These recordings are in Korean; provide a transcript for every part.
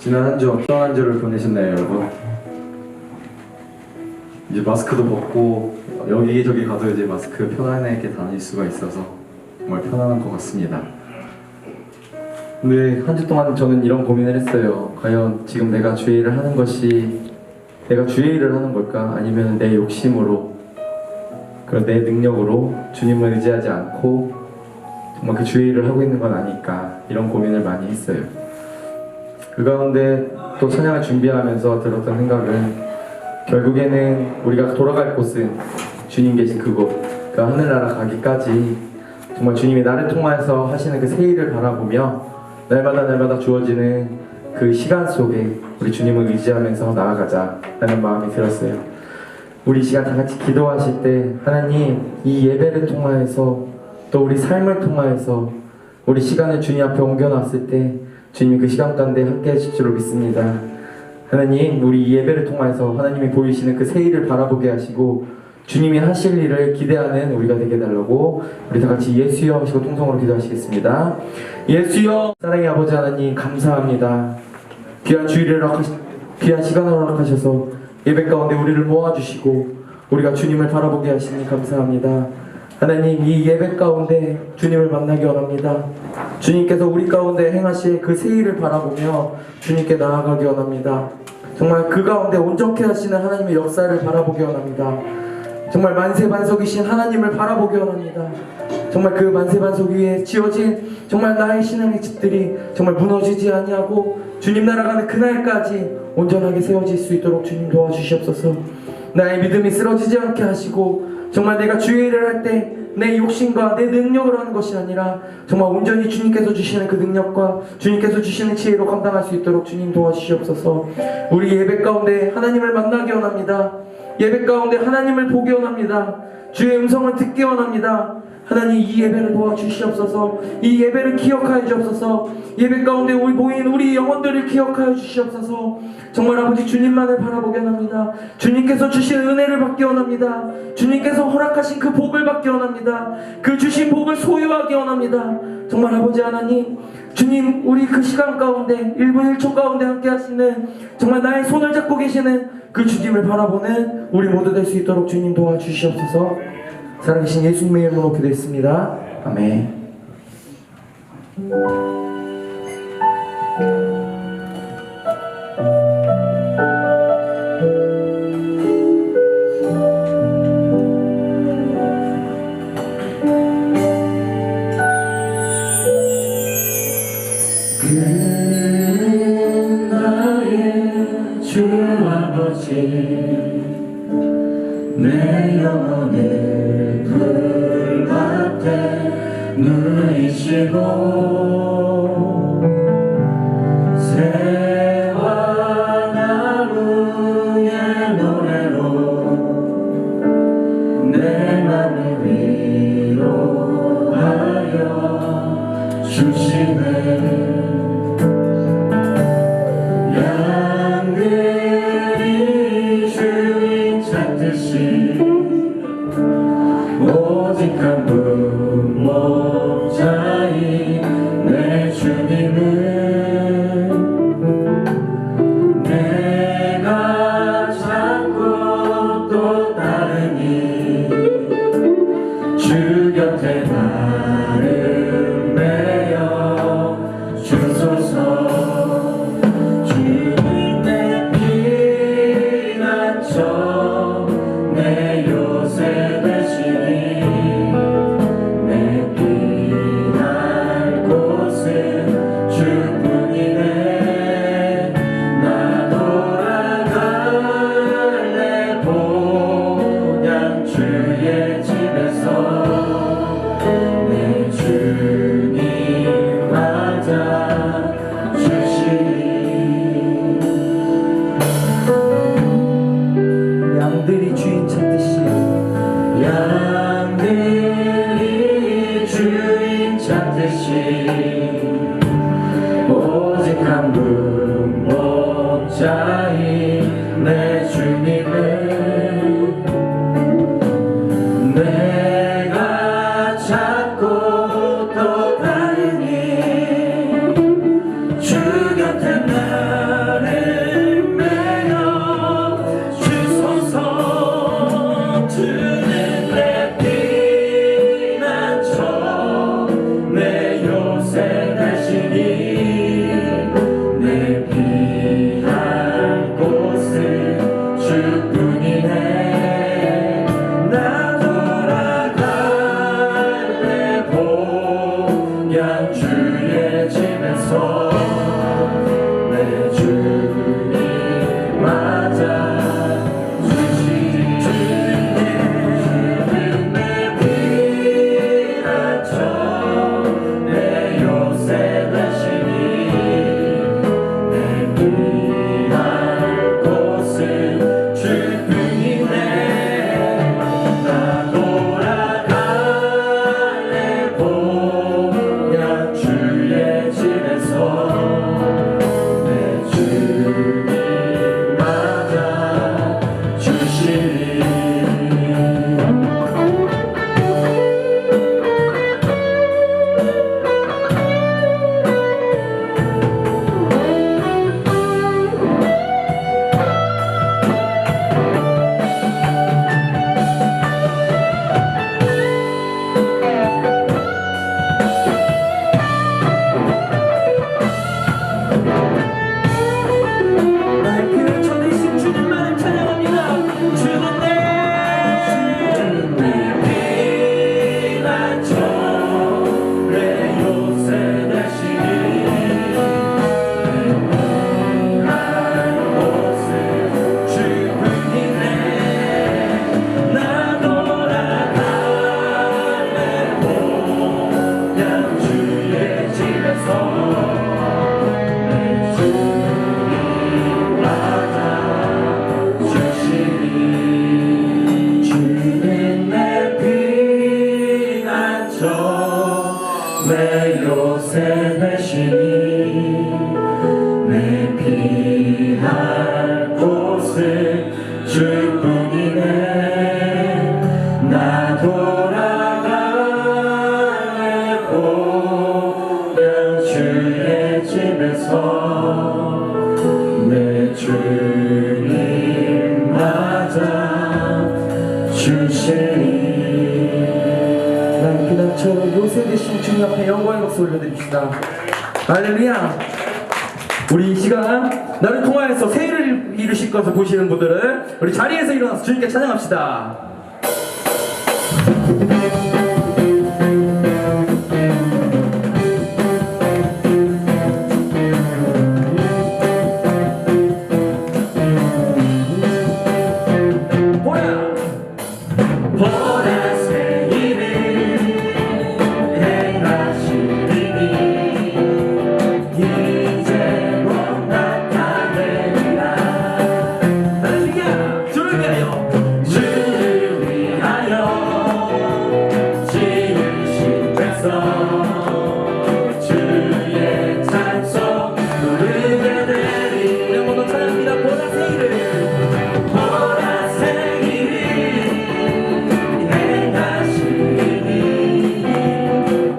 지난 한 주 어떤 한 주를 보내셨나요, 여러분? 이제 마스크도 벗고 여기저기 가도 이제 마스크 편안하게 다닐 수가 있어서 정말 편안한 것 같습니다. 근데 한 주 동안 저는 이런 고민을 했어요. 과연 지금 내가 주일을 하는 것이 내가 주일을 하는 걸까? 아니면 내 욕심으로 그런 내 능력으로 주님을 의지하지 않고 정말 그 주일을 하고 있는 건 아닐까? 이런 고민을 많이 했어요. 그 가운데 또 찬양을 준비하면서 들었던 생각은 결국에는 우리가 돌아갈 곳은 주님 계신 그곳, 그 하늘나라 가기까지 정말 주님이 나를 통하여서 하시는 그 새 일을 바라보며 날마다 주어지는 그 시간 속에 우리 주님을 의지하면서 나아가자 라는 마음이 들었어요. 우리 시간 다 같이 기도하실 때 하나님 이 예배를 통하여서 또 우리 삶을 통하여서 우리 시간을 주님 앞에 옮겨놨을 때 주님이 그 시간 가운데 함께 하실 줄로 믿습니다. 하나님 우리 이 예배를 통해서 하나님이 보이시는 그 새 일을 바라보게 하시고 주님이 하실 일을 기대하는 우리가 되게 달라고 우리 다 같이 예수여 하시고 통성으로 기도하시겠습니다. 예수여. 사랑의 아버지 하나님 감사합니다. 귀한 주일을 귀한 시간을 허락하셔서 예배 가운데 우리를 모아주시고 우리가 주님을 바라보게 하시니 감사합니다. 하나님 이 예배 가운데 주님을 만나기 원합니다. 주님께서 우리 가운데 행하실 그 새 일을 바라보며 주님께 나아가기 원합니다. 정말 그 가운데 온전케 하시는 하나님의 역사를 바라보기 원합니다. 정말 만세반석이신 하나님을 바라보기 원합니다. 정말 그 만세반석 위에 지어진 정말 나의 신앙의 집들이 정말 무너지지 아니하고 주님 날아가는 그날까지 온전하게 세워질 수 있도록 주님 도와주시옵소서. 나의 믿음이 쓰러지지 않게 하시고 정말 내가 주일을 할 때 내 욕심과 내 능력으로 하는 것이 아니라 정말 온전히 주님께서 주시는 그 능력과 주님께서 주시는 지혜로 감당할 수 있도록 주님 도와주시옵소서. 우리 예배 가운데 하나님을 만나기 원합니다. 예배 가운데 하나님을 보기 원합니다. 주의 음성을 듣기 원합니다. 하나님 이 예배를 도와주시옵소서. 이 예배를 기억하여 주옵소서. 예배 가운데 우리 모인 우리 영혼들을 기억하여 주시옵소서. 정말 아버지 주님만을 바라보게 원합니다. 주님께서 주신 은혜를 받기 원합니다. 주님께서 허락하신 그 복을 받기 원합니다. 그 주신 복을 소유하기 원합니다. 정말 아버지 하나님 주님 우리 그 시간 가운데 1분 1초 가운데 함께 하시는 정말 나의 손을 잡고 계시는 그 주님을 바라보는 우리 모두 될 수 있도록 주님 도와주시옵소서. 살아계신 예수님의 이름으로 기도했습니다. 아멘. 그는 나의 주 아버지 내 영혼을 불밭에 누이시고 새와 나루의 노래로 내 맘을 위로하여 주시네. 양들이 주인 찾듯이 오직 한 분 목자인 내 주님은 내가 찾고 또 따르니 주 곁에 나를 메어 주소서. 주님의 피난처 내 요새 되시니 내 피할 곳은 주뿐이네. 나 돌아갈래 본향 주의 집에서 내 주님 맞아 주시니. 양들이 주인 찾듯이 양들이 주인 찾듯이 오직 한 분 목자인 내 주님은 내가 찾고 또 따르니 주 곁에 나 내 주님 맞아 주시니. 난 그날처럼 요새 되신 주님 앞에 영광의 박수 올려드립시다. 할렐루야. 우리 이 시간 나를 통하여서 새해를 이루실 것을 보시는 분들은 우리 자리에서 일어나서 주님께 찬양합시다. 보라색 일을 행하시리니 이제 곧 나타내리라. 할렐루야. 주를 위하여 주를 위하여 지으신 백성 주의 찬송 부르게 되리. 우리 한번 더 찬양합니다. 보라색 일을 보라색 일을 행하시리니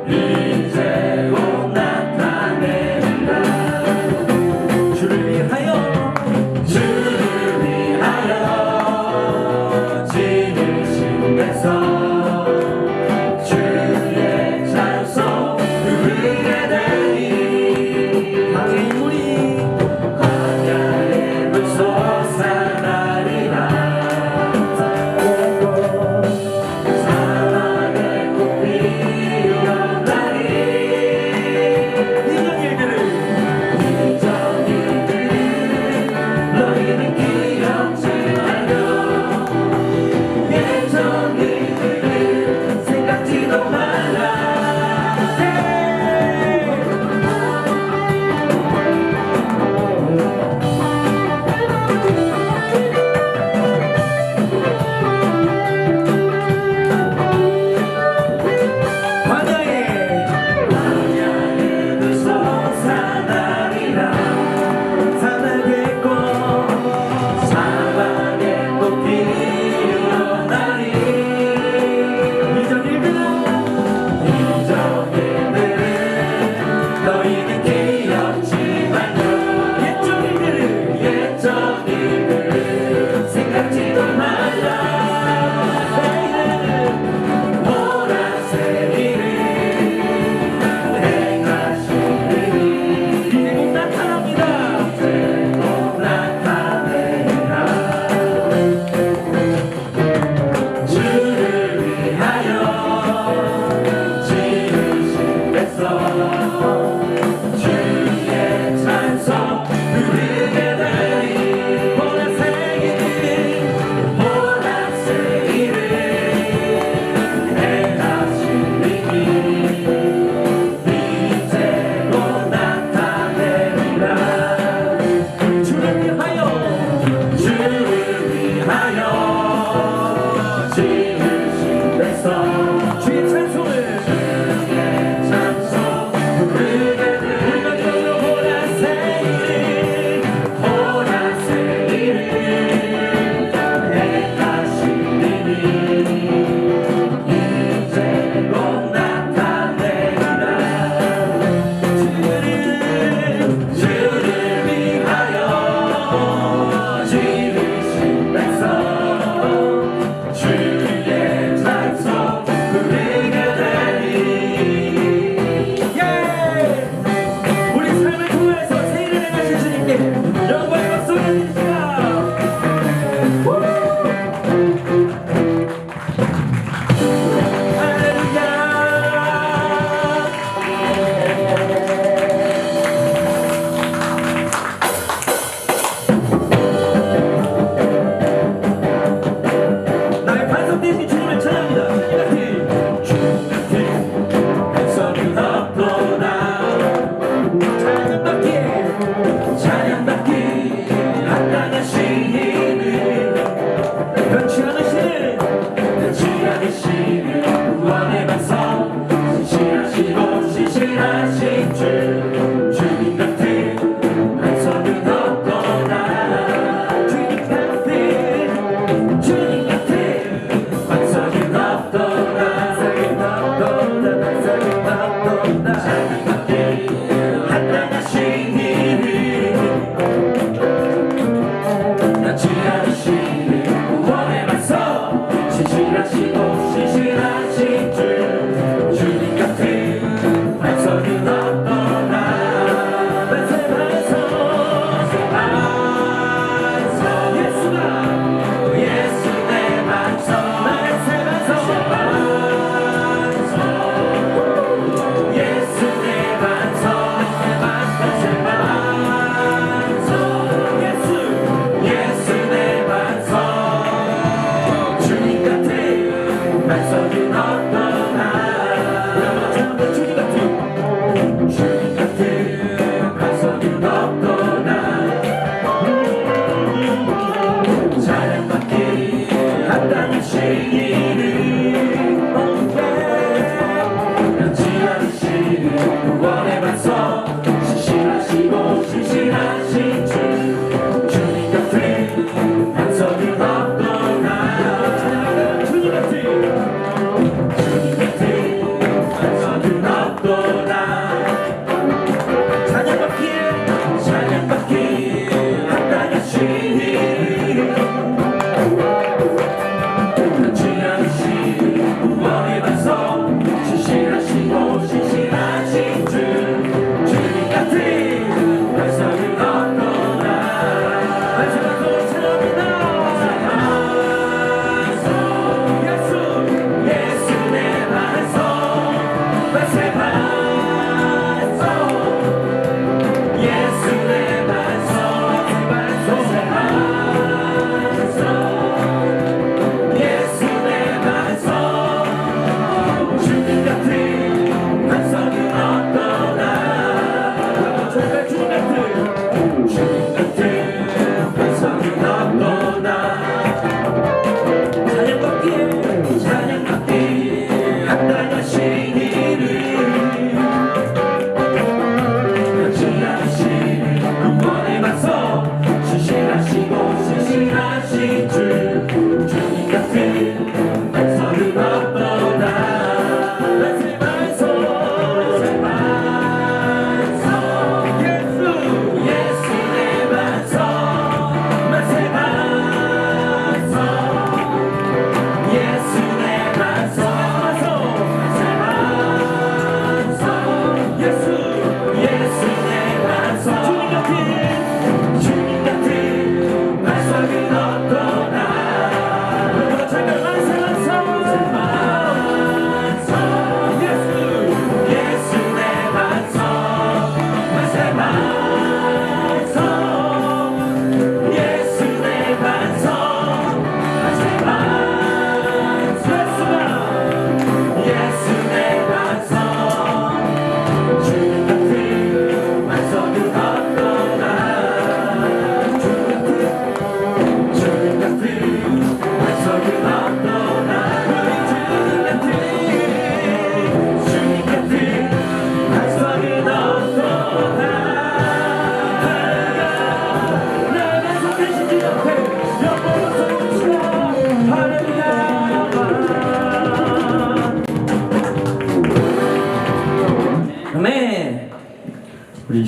이제 곧 나타내리라. 주를 위하여 주를 위하여 지으신 백성 주의 찬송 부르게 되리. 강의 인물이 광야의 물 솟아나리라. 사막의 꽃 피어나리. 이전 일들을 이전 일들을 너희는 기억지 말며 예전 일들을 생각지도 말라. 광야에 광야의 물 솟아나리라. 사막의 꽃 사막의 꽃 피어나리. 이전 일들은 이전 일들을 너희는 기억지 말며 옛적 일들을 예전 일들을 생각지도 말라. 보라색 일을 행하시리니 이제 곧 나타납니다. 이제 곧 나타내리라. 주를 위하여 지으신 백성 주의 찬송 부르게 되리. 보라색 일을 보라색 일을 행하시리니 이제 곧 나타내리라. 주를 위하여 주를 위하여 지으신 백성 주의 찬송을 주의 찬송 부르게 되리. 보라색 일을 보라색 일을 행하시리니 이제 곧 나타내리라. 주를 위하여 지으신 백성 주의 찬송 부르게 되리. 예! 우리 삶을 통해서 새해를 행하실 주님께 영광의 박수 올려드립니다. 나의 반석 되신 주님을 찬양합니다. 주님 같은 백성은 없도다. 찬양받기에 찬양받기 합당하신 이는 변치 않으시는 변치 않으시는 구원의 반석 신실하시고 신실하신 주님 같은 백성은 없도다. 주님 같은 주님 같은 반석은 없도다. 찬양받기 합당하신 이는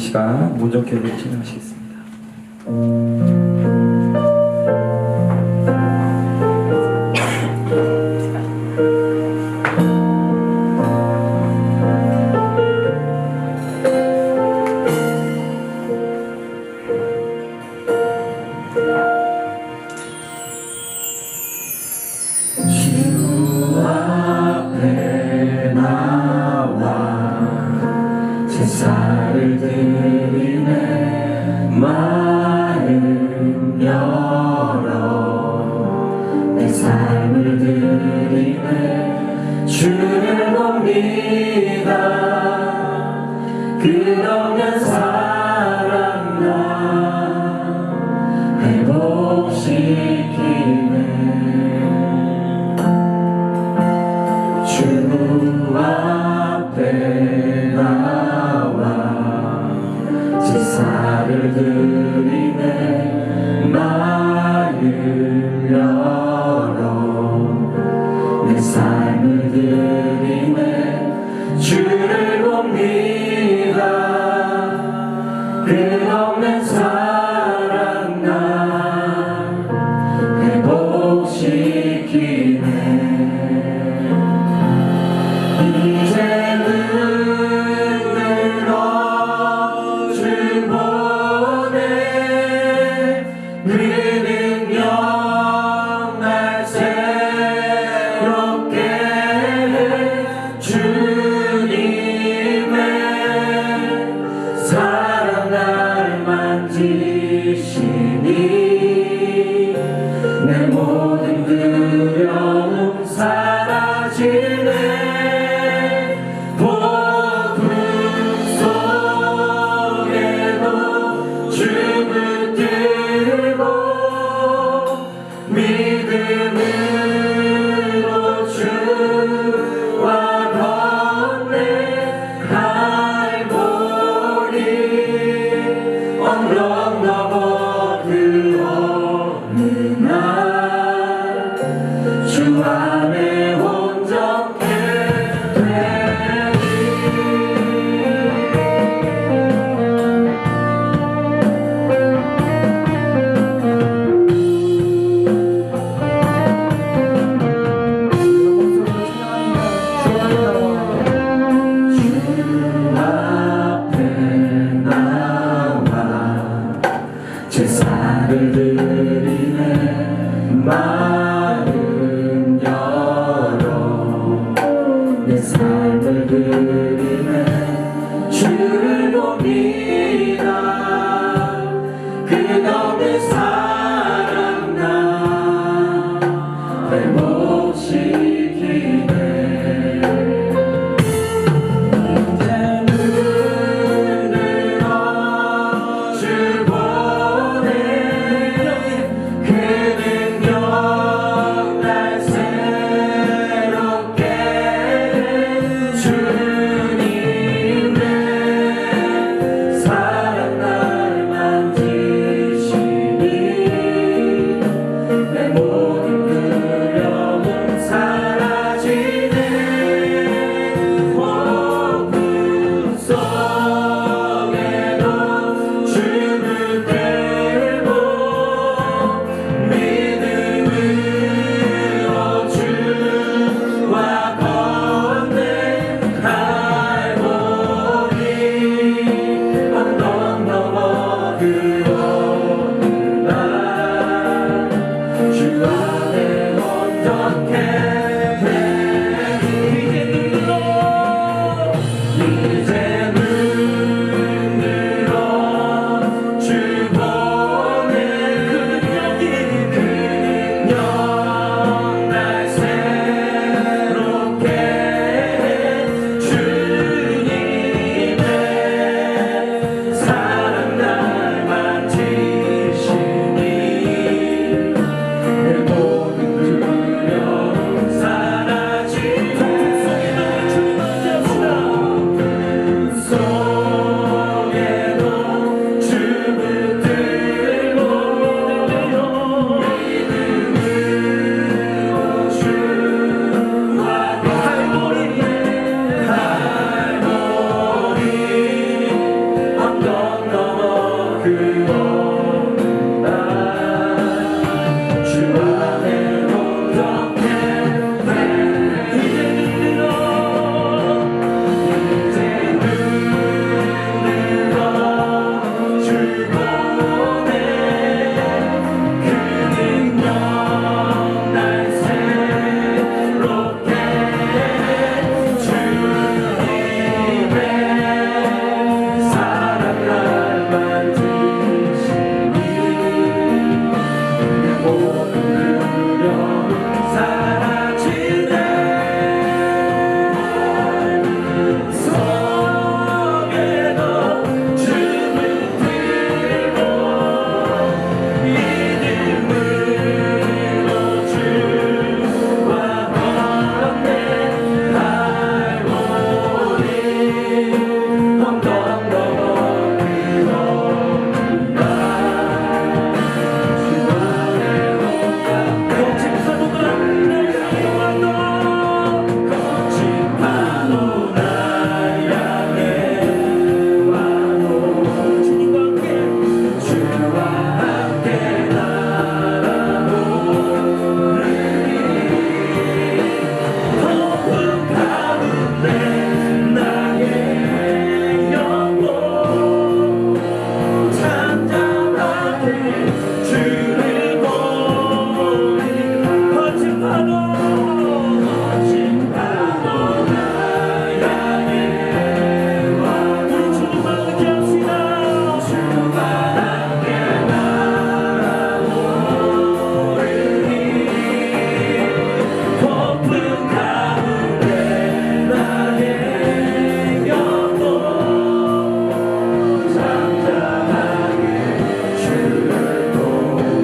시간 문정교회를 진행하시겠습니다. 주 앞에 나와 제사를 드리네 마음 열어 내 삶을 드리네 주를 봅니다 끝없는 사랑 나 회복시키네 주 앞에 나와 제사를 드리네 마음 열어 내 삶을 드리네 주를 봅니다 끝없는 사랑 나 회복시키네 이제는 늘어 주 보내 그 능력 날 새롭게 해 주님의 사랑 날 만지시니 내 모든 두려움 사라지네 믿음으로 주와 건네 갈보리 언덕 넘어 그 어느 날 주 안에 온전케 되리 제사를 드리네 마음 열어 내 삶을 드리네 주를 봅니다 끝없는 사랑 나 회복시키네 이제는 늘어 주 보내 그 오는 날 주 안에 온전케 돼. 이제 눈으로 주 보내 그 능력 날 새롭게 주님의 사랑 날 만드시니 내 모든 두려움 사라지네. 속에도 춤을 들고 믿음으로 주와 건네 갈고리 언덕 넘어 그 높은 날 주 안에 온다. 거친 파도가 날 향해 와도 거친 파도 날 향해 와도 주님과 함께 주와 함께 날아오르리. 더욱 가운데 나의 영혼 잠잠하게 주를 보리. 거친 파도 날 향해 와도 우리 주님과 함께 합시다. 주와 함께 날아오르리. 폭풍 가운데 나의 영혼 잠잠하게 주를 보리.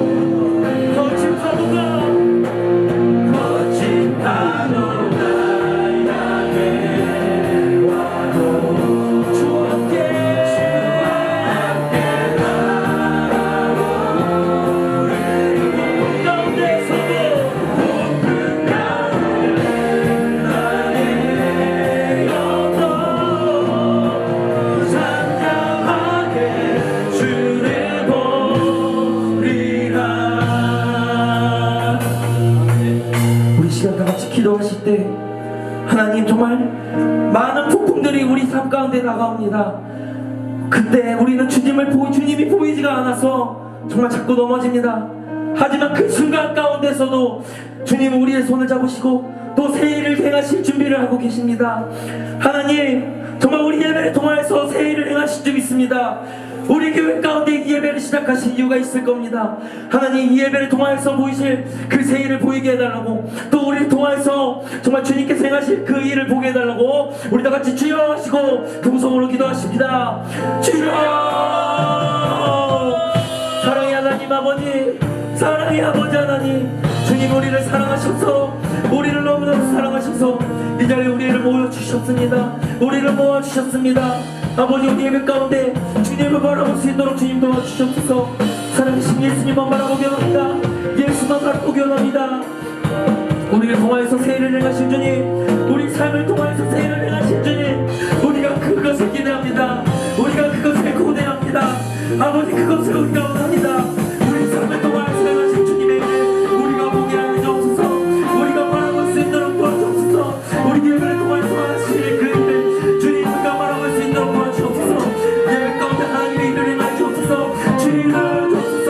거친 파도가 날 향해 와도 주와 함께 날아오르리. 폭풍 가운데서도 폭풍 가운데 나의 영혼 잠잠하게 주를 보리라. 우리 시간 다 같이 기도하실 때 하나님 정말 많은 폭풍들이 우리 삶 가운데 다가옵니다. 그때 우리는 주님이 보이지가 않아서 정말 자꾸 넘어집니다. 하지만 그 순간 가운데서도 주님은 우리의 손을 잡으시고 또 새 일을 행하실 준비를 하고 계십니다. 하나님 정말 우리 예배를 통하여서 새 일을 행하실 줄 믿습니다. 우리 교회 가운데 이 예배를 시작하신 이유가 있을 겁니다. 하나님 이 예배를 통하여서 보이실 그 새 일을 보이게 해달라고, 또 우리를 통하여서 정말 주님께서 행하실 그 일을 보게 해달라고 우리 다 같이 주여 하시고 동성으로 기도하십니다. 주여! 사랑의 하나님 아버지, 사랑의 아버지 하나님, 주님 우리를 사랑하셔서, 우리를 너무나도 사랑하셔서 이 자리에 우리를 모여주셨습니다. 우리를 모아주셨습니다. 아버지 우리 예배 가운데 주님을 바라볼 수 있도록 주님 도와주셨소서. 사랑하신 예수님만 바라보기 원합니다. 예수만 바라보기 원합니다. 우리를 통하여서 새 일을 행하신 주님, 우리 삶을 통하여서 새 일을 행하신 주님, 우리가 그것을 기대합니다. 우리가 그것을 고대합니다. 아버지 그것을 우리가 원합니다. 우리 삶을 통하여서 행하신 주님의 일 우리가 보게 하여 주옵소서. 우리가 바라볼 수 있도록 도와주옵소서. 우리 예배를 통하여서 하실 그 일을 주님 우리가 바라볼 수 있도록 도와주옵소서. 예배 가운데 하나님의 일을 행하여 주옵소서. 주의 일을 행하여 주옵소서.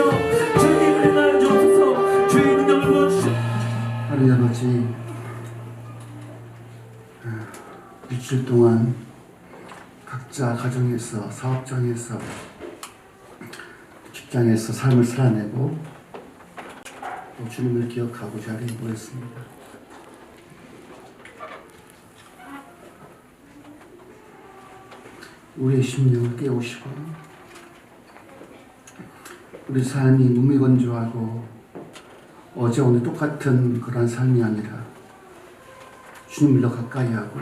주의 일을 행하여 주옵소서. 주의 능력을 부어주시옵소서. 하나님 아버지, 일주일 동안 각자 가정에서, 사업장에서, 직장에서 삶을 살아내고 또 주님을 기억하고 자리에 모였습니다. 우리의 심령을 깨우시고 우리 삶이 무미건조하고 어제 오늘 똑같은 그런 삶이 아니라 주님을 더 가까이 하고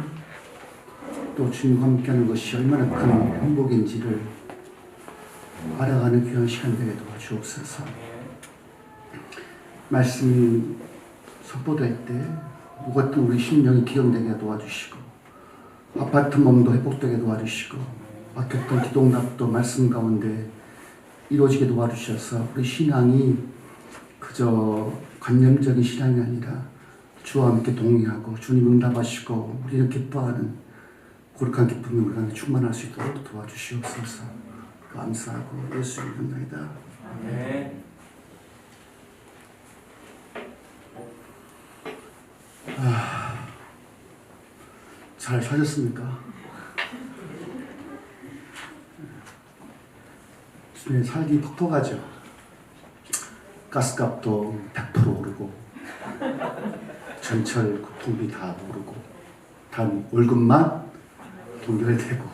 또 주님과 함께하는 것이 얼마나 큰 행복인지를 알아가는 귀한 시간 되게 도와주옵소서. 말씀이 선포될 때 무겁던 우리 심령이 기억되게 도와주시고 아팠던 몸도 회복되게 도와주시고 막혔던 기도응답도 말씀 가운데 이루어지게 도와주셔서 우리 신앙이 그저 관념적인 신앙이 아니라 주와 함께 동의하고 주님 응답하시고 우리는 기뻐하는 거룩한 기쁨이 우리 안에 충만할 수 있도록 도와주시옵소서. 감사하고 예수 이름입니다. 네. 잘 사셨습니까? 요즘에 살기 퍽퍽하죠. 가스값도 100% 오르고 전철 교통비 다 오르고 단 월급만 동결되고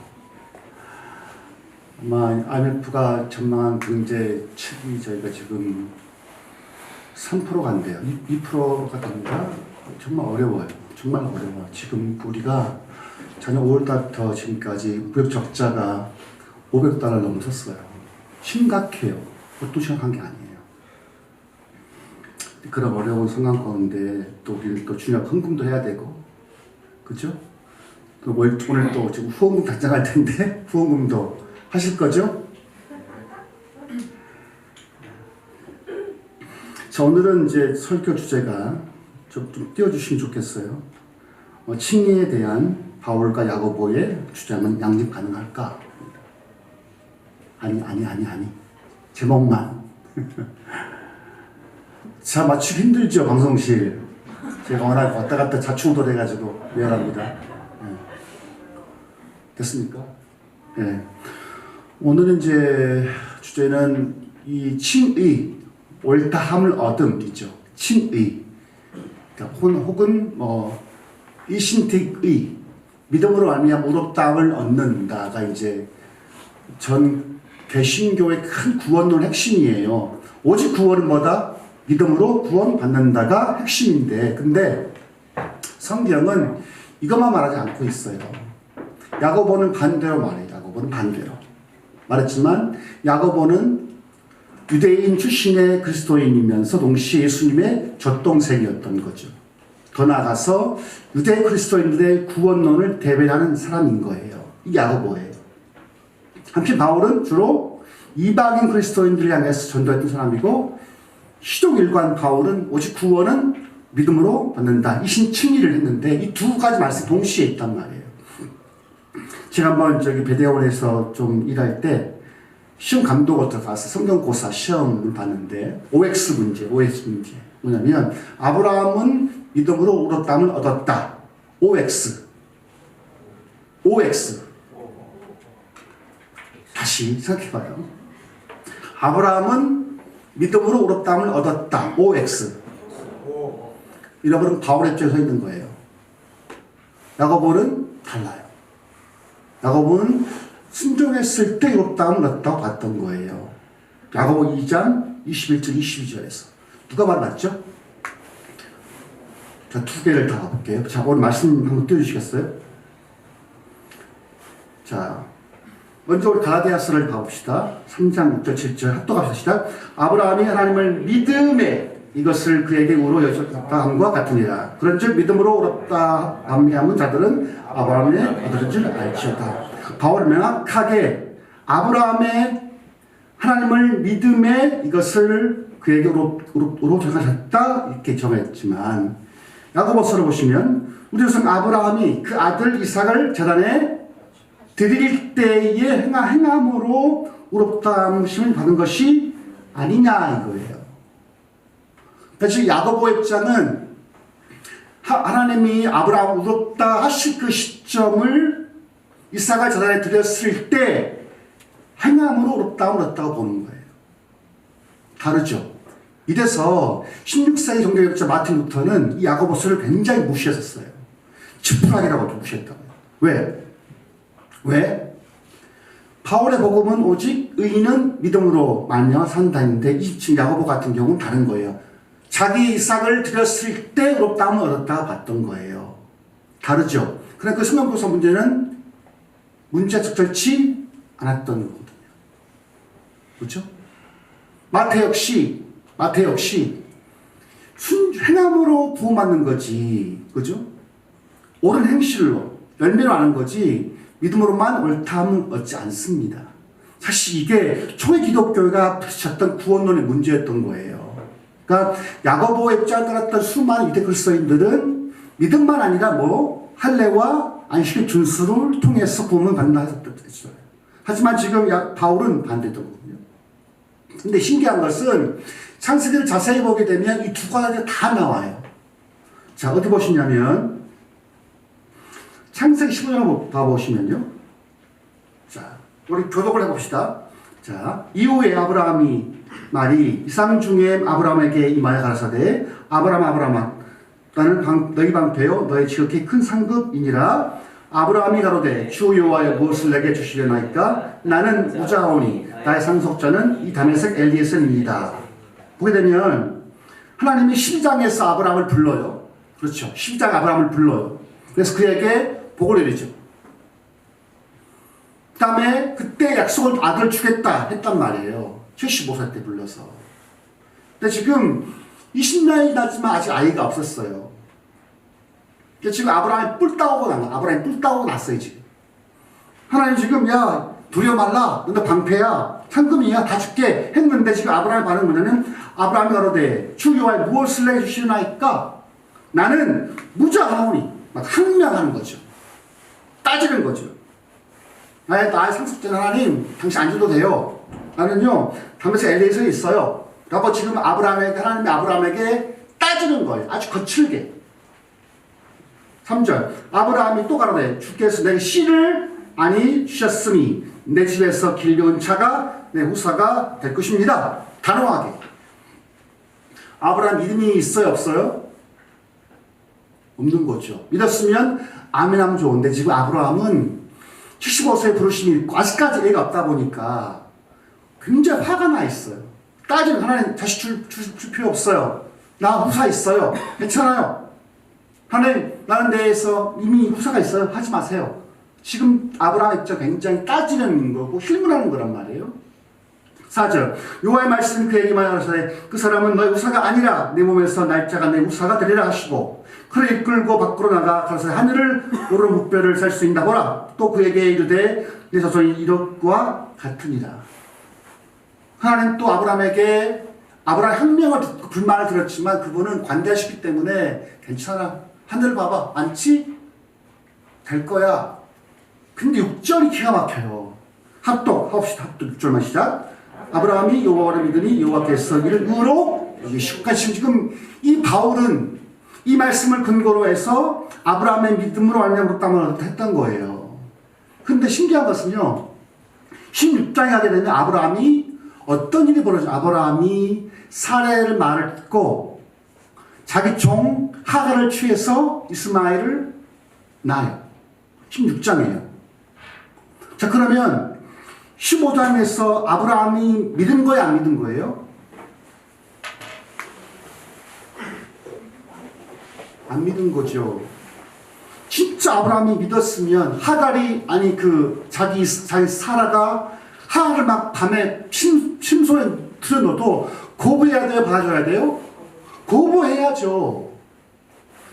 아마 IMF가 전망한 경제측이 저희가 지금 3% 간대요. 2%가 됩니다. 정말 어려워요. 정말 어려워요. 지금 우리가 작년 5월달부터 지금까지 무역 적자가 $500 넘었어요. 심각해요. 보통 심각한 게 아니에요. 그런 어려운 상황 가운데 또 우리는 또 주님 앞 헌금도 해야 되고, 그죠? 또 오늘 또 지금 후원금 단장할 텐데 후원금도 하실 거죠? 자, 오늘은 이제 설교 주제가 좀 띄워주시면 좋겠어요. 칭의에 대한 바울과 야고보의 주장은 양립 가능할까? 아니. 제목만. 자, 맞추기 힘들죠, 방송실. 제가 워낙 왔다 갔다 자충우돌 해가지고 미안합니다. 네. 됐습니까? 네. 오늘은 이제 주제는 이 칭의, 옳다함을 얻음이죠. 칭의. 그러니까 혹은 이신택의, 믿음으로 말미암아 의롭다함을 얻는다가 이제 전 개신교의 큰 구원론 핵심이에요. 오직 구원은 뭐다? 믿음으로 구원받는다가 핵심인데, 근데 성경은 이것만 말하지 않고 있어요. 야고보는 반대로 말해요. 야고보는 반대로 말했지만 야고보는 유대인 출신의 그리스도인이면서 동시에 예수님의 젖동생이었던 거죠. 더 나아가서 유대 그리스도인들의 구원론을 대변하는 사람인 거예요. 이 야고보예요. 한편 바울은 주로 이방인 그리스도인들을 향해서 전도했던 사람이고, 시종일관 바울은 오직 구원은 믿음으로 받는다, 이신 칭의를 했는데 이 두 가지 말씀 동시에 있단 말이에요. 제가 한번 배대원에서 좀 일할 때 시험 감독을 들어가서 성경고사 시험을 봤는데 OX 문제 뭐냐면 아브라함은 믿음으로 의롭다함을 얻었다. OX 다시 생각해봐요. 아브라함은 믿음으로 의롭다함을 얻었다. OX. 잃어버린 바울의 쪽에 서 있는 거예요. 야고보는 달라요. 야고보는 순종했을 때 의롭다함을 얻었다고 봤던 거예요. 야고보 2장 21절 22절에서 누가 말 맞죠? 자, 두 개를 다 가볼게요. 자, 오늘 말씀 한번 띄워주시겠어요? 자, 먼저 우리 갈라디아서를 봐봅시다. 3장 6절 7절 합독합시다. 아브라함이 하나님을 믿음에 이것을 그에게 의로 여겼다함과 같으니라. 그런즉 믿음으로 의롭다 함은 자들은 아브라함의 아들인 줄 알지어다. 바울은 명확하게 아브라함의 하나님을 믿음에 이것을 그에게 의로 정하셨다 이렇게 정했지만, 야고보서를 보시면 우리 조상 아브라함이 그 아들 이삭을 제단에 드릴 때에 행함으로 의롭다함을 받은 것이 아니냐 이거예요. 그래서 야고보의 입장은 하나님이 아브라함을 의롭다 하실 그 시점을 이삭을 제단에 드렸을 때 행함으로 의롭다함을 얻었다고 보는 거예요. 다르죠. 이래서 16세기 종교개혁자 마틴 루터는 이 야고보서를 굉장히 무시했었어요. 지푸라기라고 무시했다고요. 왜? 바울의 복음은 오직 의인은 믿음으로 말미암아 산다인데, 지금 야고보 같은 경우는 다른 거예요. 자기 이삭을 드렸을 때 의롭다함을 얻었다고 봤던 거예요. 다르죠. 그러니까 그 성경고사 문제는 문제가 적절치 않았던 거거든요. 그렇죠? 마태 역시 행함으로 구원받는 거지, 그죠? 옳은 행실로 열매로 하는 거지 믿음으로만 옳다함을 얻지 않습니다. 사실 이게 초기 기독교가 부딪혔던 구원론의 문제였던 거예요. 그러니까 야고보 입장을 따랐던 수많은 유대 그리스도인들은 믿음만 아니라 뭐 할례와 안식의 준수를 통해서 구원을 받는다 했었어요. 하지만 지금 바울은 반대했던 거거든요. 근데 신기한 것은 창세기를 자세히 보게 되면 이 두 가지가 다 나와요. 자, 어디 보시냐면 창세기 15장을 봐보시면요. 자, 우리 교독을 해봅시다. 자, 이후에 아브라함이 말이 이상 중에 아브라함에게 임하여 가라사대 아브라함아 나는 너희 방패요 너희 지극히 큰 상급이니라. 아브라함이 가로되 주 여호와여 무엇을 내게 주시려나이까. 나는 무자하오니 나의 상속자는 이 다메섹 엘리에셀입니다. 보게 되면 하나님이 12장에서 아브라함을 불러요. 그렇죠. 12장 아브라함을 불러요. 그래서 그에게 복을 내리죠. 그 다음에 그때 약속을 아들 주겠다 했단 말이에요. 75살 때 불러서. 근데 지금 20년이 지났지만 아직 아이가 없었어요. 지금 아브라함이 뿔 따오고 났어요, 지금. 하나님 지금, 야, 두려워 말라. 너 방패야. 상금이야. 다 줄게. 했는데 지금 아브라함의 반응은 뭐냐면, 아브라함이 가로되, 주 여호와여 무엇을 내게 주시나이까? 나는 무자하오니. 막 항명하는 거죠. 따지는 거죠. 나의 상속자 하나님, 당신 안 줘도 돼요. 나는요, 다메섹 엘리에셀에 있어요. 라고 지금 하나님이 아브라함에게 따지는 거예요. 아주 거칠게. 3절 아브라함이 또 가로되 주께서 내게 씨를 아니 주셨으니 내 집에서 길려온 차가 내 후사가 될 것입니다. 단호하게. 아브라함 믿음이 있어요 없어요? 없는 거죠. 믿었으면 아멘하면 좋은데 지금 아브라함은 75세에 부르심이 있고 아직까지 애가 없다 보니까 굉장히 화가 나 있어요. 따지면 하나님 다시 줄 필요 없어요. 나 후사 있어요. 괜찮아요. 하나님 나는 내에서 이미 후사가 있어요. 하지 마세요. 지금 아브라함의 입장 굉장히 따지는 거고 힐문하는 거란 말이에요. 4절 여호와의 말씀 그에게 말하시되 그 사람은 너의 후사가 아니라 내 몸에서 날짜가 내 후사가 되리라 하시고 그를 이끌고 밖으로 나가 가서 하늘을 오르는 목별을 살 수 있나 보라. 또 그에게 이르되 내 자손이 이것과 같으니라. 하나님 또 아브라함에게 아브라함 혁명을 듣고 불만을 들었지만 그분은 관대하시기 때문에 괜찮아. 하늘 봐봐. 많지? 될 거야. 근데 6절이 기가 막혀요. 합시다. 합독 6절만 시작. 아브라함이 여호와를 믿으니 여호와께서 이를 의로 여기시고. 지금 이 바울은 이 말씀을 근거로 해서 아브라함의 믿음으로 말미암아 땅을 했던 거예요. 근데 신기한 것은요. 16장에 하게 되면 아브라함이 어떤 일이 벌어져? 아브라함이 사레의 말을 듣고 자기 종 하갈을 취해서 이스마엘을 낳아요. 16장이에요. 자, 그러면 15장에서 아브라함이 믿은 거예요, 안 믿은 거예요? 안 믿은 거죠. 진짜 아브라함이 믿었으면 하갈이 자기 사라가 하갈을 막 밤에 침소에 들여넣어도 거부해야 돼요, 봐줘야 돼요? 거부해야죠.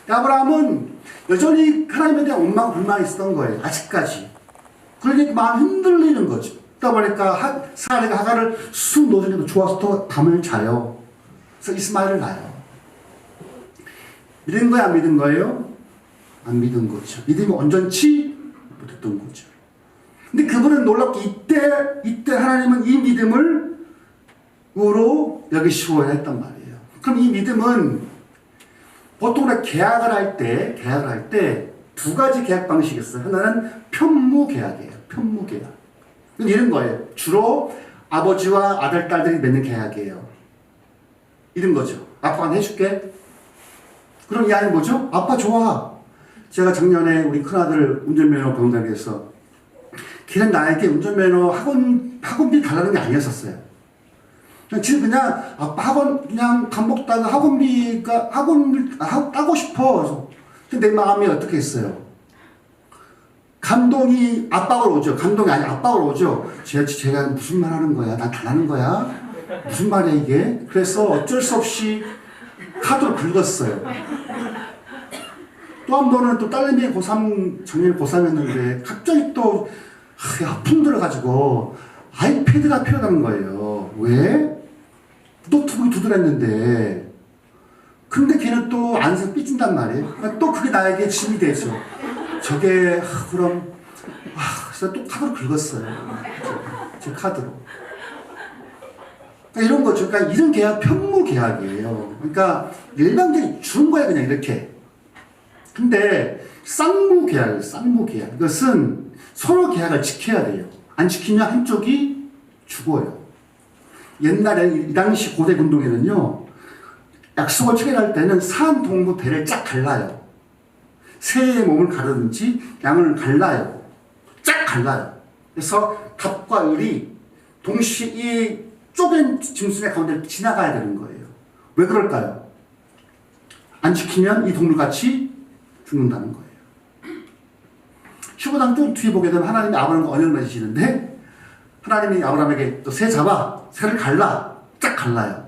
아브라함은 여전히 하나님에 대한 원망 불만이 있었던 거예요. 아직까지. 그러니까 마음이 흔들리는 거죠. 그러다 보니까 사라가 하갈을 쑥 넣어주니까 좋아서 또 밤을 자요. 그래서 이스마엘을 낳아요. 믿은 거예요, 안 믿은 거예요? 안 믿은 거죠. 믿음이 온전치 못했던 거죠. 근데 그분은 놀랍게 이때 하나님은 이 믿음을 으로 여기시고 했단 말이에요. 그럼 이 믿음은 보통 우리가 계약을 할 때 두 가지 계약 방식이 있어요. 하나는 편무 계약이에요. 편무 계약. 이런 거예요. 주로 아버지와 아들, 딸들이 맺는 계약이에요. 이런 거죠. 아빠가 해줄게. 그럼 이 아이 뭐죠? 아빠 좋아. 제가 작년에 우리 큰아들 운전면허 배운다고 해서 걔는 나에게 운전면허 학원비 달라는 게 아니었었어요. 그냥 아빠 학원 그냥 간복다가 학원을 따고 싶어. 그래서 근데 내 마음이 어떻게 했어요? 감동이 압박으로 오죠. 감동이 아니 압박으로 오죠. 제가 무슨 말 하는 거야? 난 잘하는 거야? 무슨 말이야 이게? 그래서 어쩔 수 없이 카드로 긁었어요. 또 한 번은 또 딸내미 작년에 고3이었는데 갑자기 또 아픔 들어가지고 아이패드가 필요하다는 거예요. 왜? 노트북이 두드렸는데. 근데 걔는 또 안에서 삐진단 말이에요. 그러니까 또 그게 나에게 짐이 되죠. 저게 그럼 그래서 또 카드로 긁었어요. 제 카드로. 그러니까 이런 거죠. 그러니까 이런 계약 편무 계약이에요. 그러니까 일방적인 주는 거야 그냥 이렇게. 근데 쌍무 계약이에요. 쌍무 계약. 이것은 서로 계약을 지켜야 돼요. 안 지키면 한쪽이 죽어요. 옛날에 이 당시 고대 운동에는요. 약속을 체결할 때는 산, 동부, 배를 쫙 갈라요. 새의 몸을 가르든지 양을 갈라요. 쫙 갈라요. 그래서 갑과 을이 동시에 이 쪼갠 짐승의 가운데 지나가야 되는 거예요. 왜 그럴까요? 안 지키면 이 동물같이 죽는다는 거예요. 15장 좀 뒤에 보게 되면 하나님이 아브라함과 언약을 맺으시는데 하나님이 아브라함에게 또 새 잡아 새를 갈라 쫙 갈라요.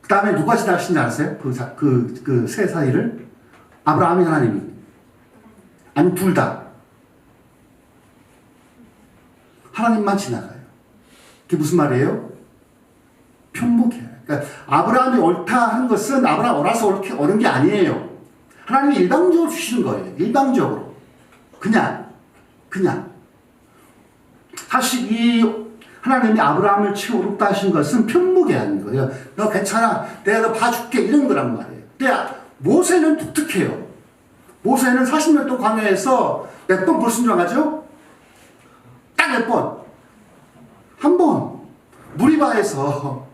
그 다음에 누가 지나가신지 아세요? 그 새 사이를 아브라함이 하나님이 아니 둘 다 하나님만 지나가요. 그게 무슨 말이에요? 편목해요. 그러니까 아브라함이 옳다 하는 것은 아브라함 옳아서 옳게 옳은 게 아니에요. 하나님이 일방적으로 주시는 거예요. 일방적으로. 그냥. 사실 이 하나님이 아브라함을 치고 옳다 하신 것은 편목이 아닌 거예요. 너 괜찮아. 내가 너 봐줄게. 이런 거란 말이에요. 근데 모세는 독특해요. 모세는 40년 동안 광야에서 몇 번 불순종하죠? 딱 몇 번? 한 번. 무리바에서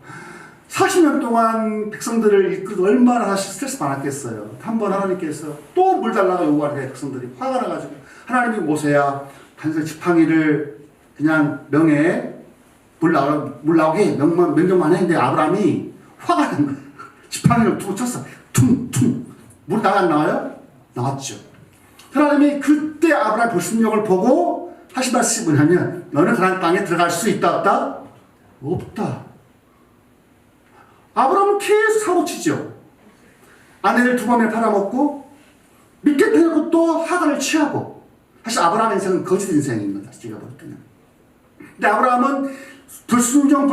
40년 동안 백성들을 이끌고 얼마나 스트레스 많았겠어요. 한 번 하나님께서 또 물 달라고 요구하는 백성들이 화가 나가지고 하나님이 모세야 단순히 지팡이를 그냥 명예 물 나오게 명령만 했는데 아브라함이 화가 난 거예요. 지팡이를 두고 쳤어. 퉁퉁. 물 나와요? 나왔죠. 하나님이 그때 아브라함의 불순종을 보고 하신 말씀이 뭐냐면 너는 가나안 땅에 들어갈 수 있다 없다? 없다. 아브라함은 계속 사고치죠. 아내를 두 번에 팔아먹고 믿게 되고 또 하간을 취하고 사실 아브라함 인생은 거짓 인생입니다. 제가 볼 때는. 근데 아브라함은 불순종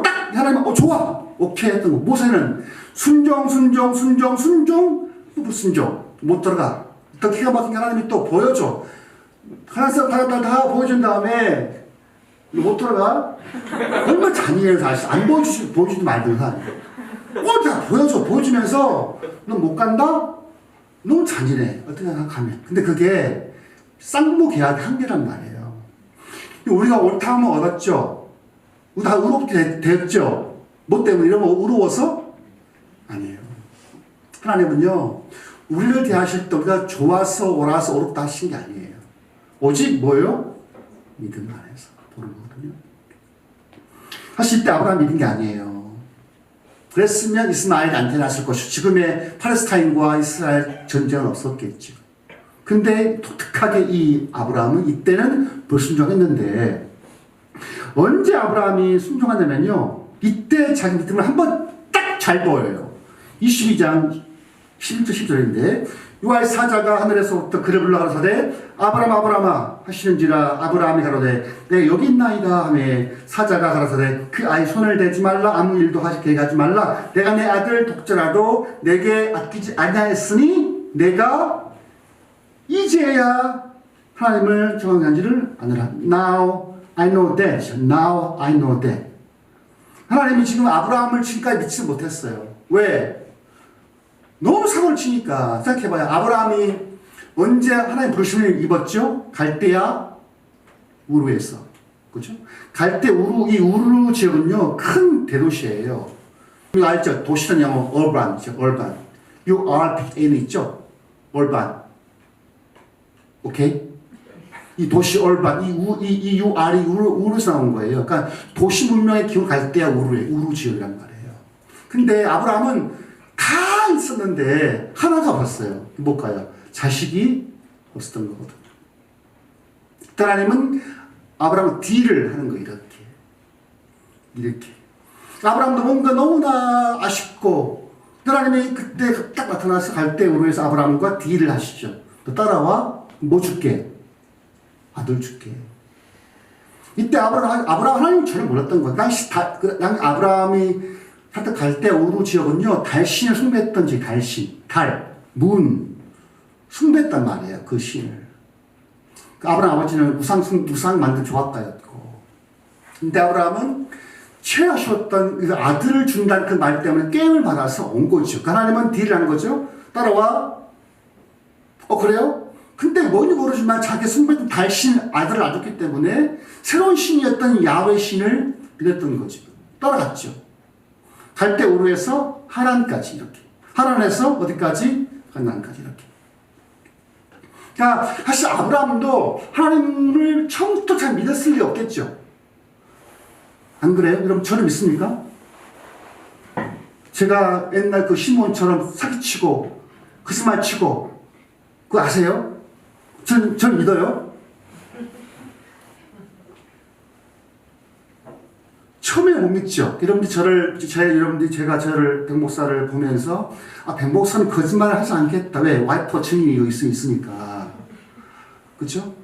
딱 하나님 좋아 오케이 했던 거. 모세는 순종 또 불순종 못 들어가. 더 기가 막힌 게 하나님이 또 보여줘. 하나님 다 보여준 다음에 못 들어가. 얼마나 잔인해요 사실. 안 보여주지도 말든 다 보여주면서 너 못 간다? 너무 잔인해. 어떻게 생각하면. 근데 그게 쌍무 계약의 한계란 말이에요. 우리가 옳다 하면 얻었죠. 우리 다 의롭게 됐죠. 뭐 때문에 이러면 의로워서? 아니에요. 하나님은요 우리를 대하실 때 우리가 좋아서 옳아서 옳다 하신 게 아니에요. 오직 뭐예요? 믿음 안에서 보는 거거든요. 사실 이때 아브라함 믿은 게 아니에요. 그랬으면 이스마엘이 안 태어났을 것이고 지금의 팔레스타인과 이스라엘 전쟁은 없었겠죠. 근데 독특하게 이 아브라함은 이때는 불순종했는데 언제 아브라함이 순종하냐면요 이때 자기 믿음을 한번 딱 잘 보여요. 22장 11절 10절인데 요아의 사자가 하늘에서부터 그를 불러 가라사대 아브라함아 하시는지라 아브라함이 가로되 내 여기 있나이다 하매 사자가 가라사대 그 아이 손을 대지 말라 아무 일도 하게 하지 말라 내가 내 아들 독자라도 내게 아끼지 아니하였으니 내가 이제야 하나님을 정황한지를 아느라. Now I know that. 하나님이 지금 아브라함을 지금까지 믿지 못했어요. 왜? 너무 사고를 치니까. 생각해봐요. 아브라함이 언제 하나님 부르심을 입었죠? 갈대아 우르에서. 그죠? 갈대 우르, 이 우르 지역은요, 큰 대도시예요. 이거 알죠? 도시는 영어, urban. URBN 있죠? urban. 오케이? 이 도시 얼반, 이 UR이 우르에서 나온 거예요. 그러니까 도시 문명의 기운 갈대야 우르 지역이란 말이에요. 근데 아브라함은 다 있었는데 하나가 없었어요. 뭘까요? 자식이 없었던 거거든요. 하나님은 아브라함은 딜을 하는 거예요. 이렇게. 아브라함도 뭔가 너무나 아쉽고 하나님이 그때 딱 나타나서 갈대 우르에서 아브라함과 딜을 하시죠. 너 따라와. 뭐 줄게? 아들 줄게. 이때 아브라함 하나님 전혀 몰랐던 거예요. 당시 아브라함이 하여튼 갈대 우루 지역은요, 달신을 숭배했던 지역, 달신, 문, 숭배했단 말이에요, 그 신을. 아브라함 아버지는 우상 만든 조각가였고, 근데 아브라함은 최하셨던 그 아들을 준다는 그 말 때문에 게임을 받아서 온 거죠. 하나님은 딜을 하는 거죠. 따라와. 그래요? 근데 뭔지 모르지만 자기 숭배했던 달신 아들을 놔줬기 때문에 새로운 신이었던 야훼 신을 믿었던 거죠. 따라갔죠. 갈대 우르에서 하란까지 이렇게. 하란에서 어디까지? 가나안까지 이렇게. 그러니까 사실 아브라함도 하나님을 처음부터 잘 믿었을 리 없겠죠. 안 그래요? 여러분 저를 믿습니까? 제가 옛날 그 시몬처럼 사기치고 거짓말치고 그거 아세요? 전 믿어요. 처음에 못 믿죠. 여러분들이 제가 저를 백 목사를 보면서 백 목사는 거짓말을 하지 않겠다. 왜? 와이프 증인이 여기 있으니까. 그렇죠?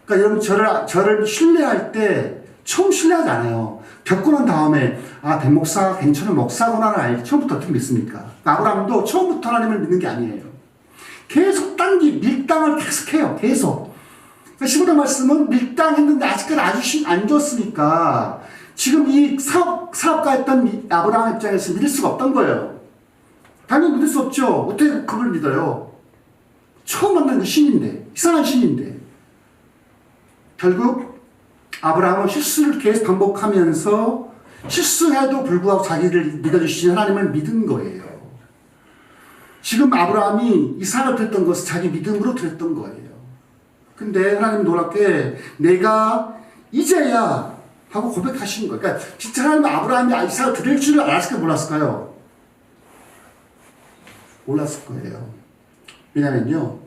그러니까 여러분 저를 신뢰할 때 처음 신뢰하지 않아요. 겪고 난 다음에 백 목사가 괜찮은 목사구나를 알지. 처음부터 어떻게 믿습니까? 아브라함도 처음부터 하나님을 믿는 게 아니에요. 계속 밀당을 계속해요. 계속. 그러니까 15절 말씀은 밀당했는데 아직까지 안 줬으니까 지금 이 사업가였던 아브라함 입장에서 믿을 수가 없던 거예요. 당연히 믿을 수 없죠. 어떻게 그걸 믿어요? 처음 만난 그 신인데, 이상한 신인데. 결국 아브라함은 실수를 계속 반복하면서 실수해도 불구하고 자기를 믿어주시는 하나님을 믿은 거예요. 지금 아브라함이 이삭을 드렸던 것은 자기 믿음으로 드렸던 거예요. 근데 하나님 놀랍게 내가 이제야 하고 고백하신 거예요. 그러니까 진짜 하나님은 아브라함이 이삭을 드릴 줄을 알았을까요? 몰랐을까요? 몰랐을 거예요. 왜냐면요,